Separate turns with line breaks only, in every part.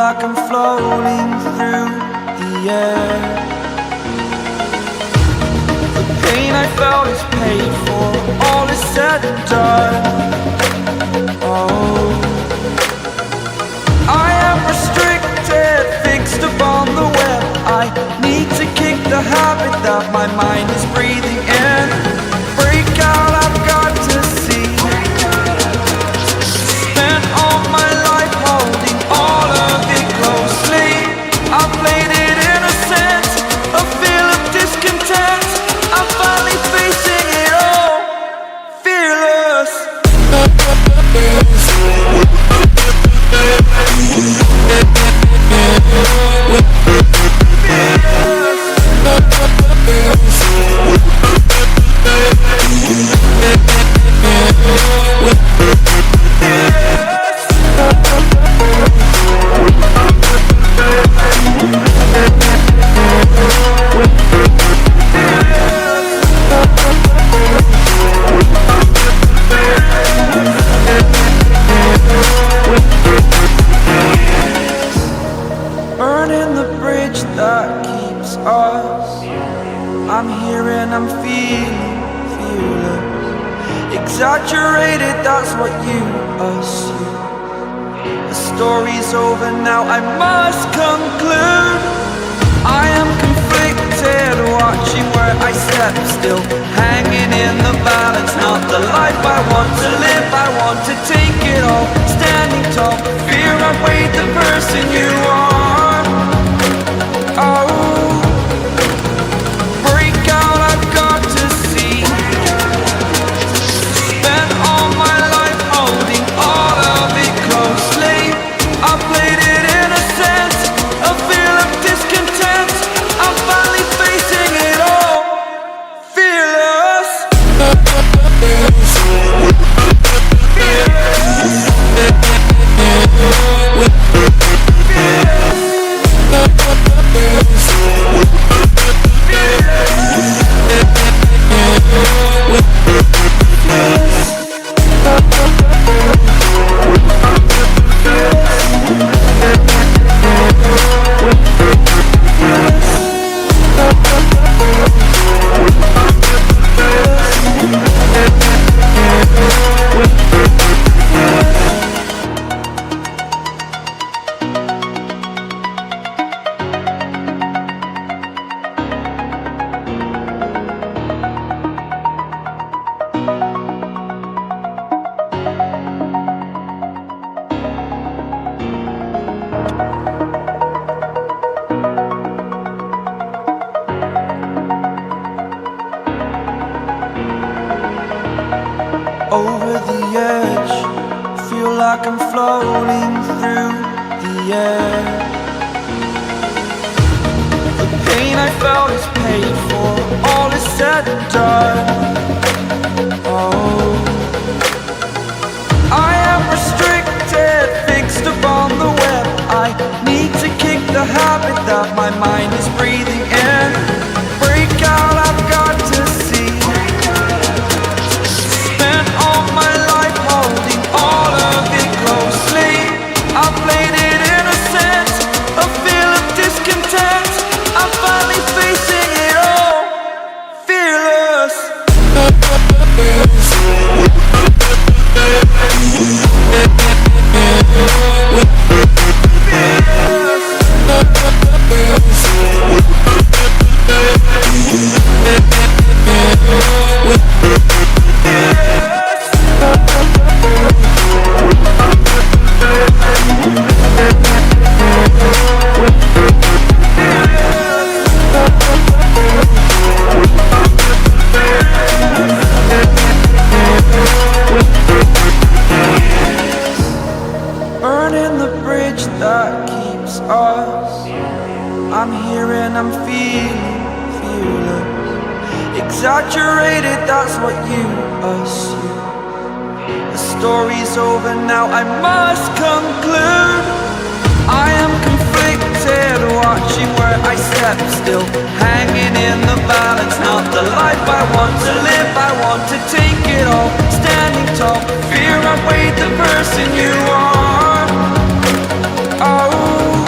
like I'm floating through the air. The pain I felt is paid for, all is said and done. Oh, I am restricted, fixed upon the web. I need to kick the habit that my mind is breathing in. Break out, I've got to see. Spent all my life holding all of it closely. I played it innocent, a feel of discontent. I'm finally facing it all, fearless. Burning the bridge that keeps us. I'm here and I'm feeling fearless. Exaggerated, that's what you assume. The story's over now, I must conclude. I am conflicted, watching where I step still, hanging in the balance. Not the life I want to live, I want to take it all. Standing tall, fear I weighed the person you are. Oh, break out, I've got to see. Spent all my life holding all of it closely. I played it innocent, a feel of discontent. I'm finally facing it all, fearless. Over the edge, feel like I'm floating through the air. The pain I felt is paid for, all is said and done. Oh, I am restricted, fixed upon the web. I need to kick the habit that my mind is breathing in. Break out, I've got to see. Spent all my life holding all of it closely. I played it innocent, a feel of discontent. I'm finally facing it all, fearless. Burning the bridge that keeps us. I'm here and I'm feeling fearless. Exaggerated, that's what you assume. The story's over now, I must conclude. I am conflicted, watching where I step still, hanging in the balance. Not the life I want to live, I want to take it all. Standing tall, fear I weighed the person you are. Oh,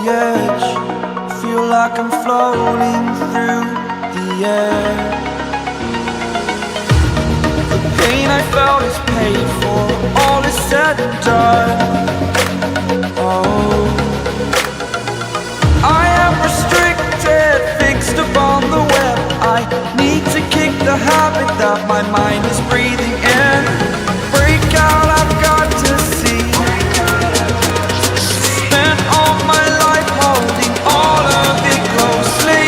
edge. Feel like I'm floating through the air. The pain I felt is paid for, all is said and done. Oh, I am restricted, fixed upon the web. I need to kick the habit that my mind is breathing in. Break out, I've got to see. Spent all my life holding all of it closely.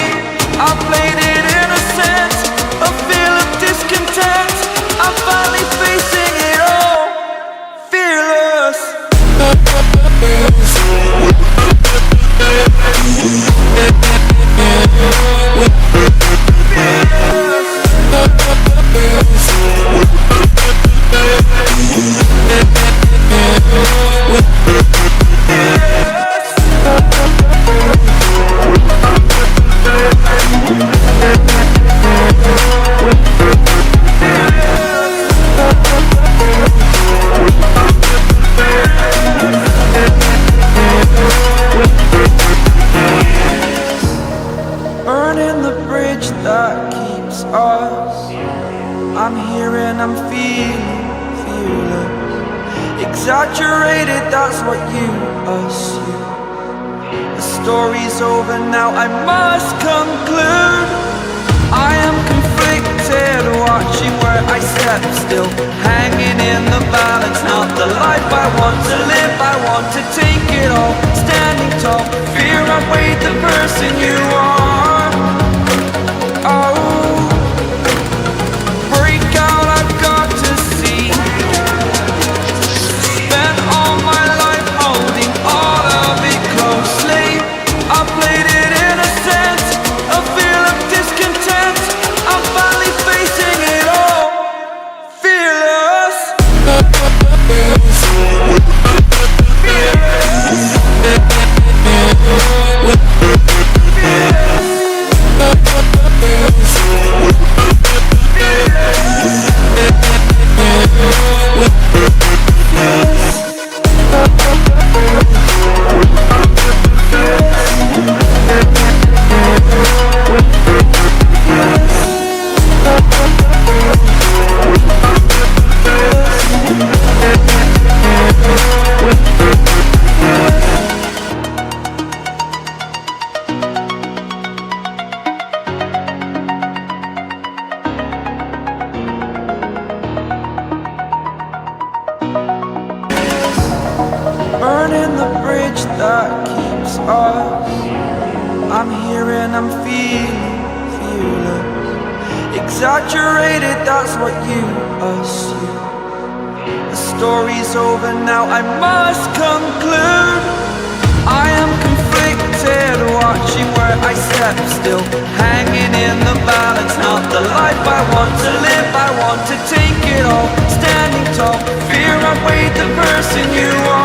I played it innocent, a feel of discontent. I'm finally facing it all, fearless. Burning the bridge that keeps us. I'm here and I'm feeling fearless. Exaggerated, that's what you assume. The story's over now, I must conclude. I am conflicted, watching where I step still, hanging in the balance. Not the life I want to live, I want to take it all. Standing tall, fear outweighed the person you are. Oh, break out, I've got to see. Spent all my life holding all of it closely. I played it innocent, a feel of discontent. I'm finally facing it all, fearless. Burning the bridge that keeps us. I'm here and I'm feeling fearless. Exaggerated, that's what you assume. The story's over now, I must conclude. I am conflicted, watching where I step still, hanging in the balance. Not the life I want to live, I want to take it all. Standing tall, fear outweighed the person you are.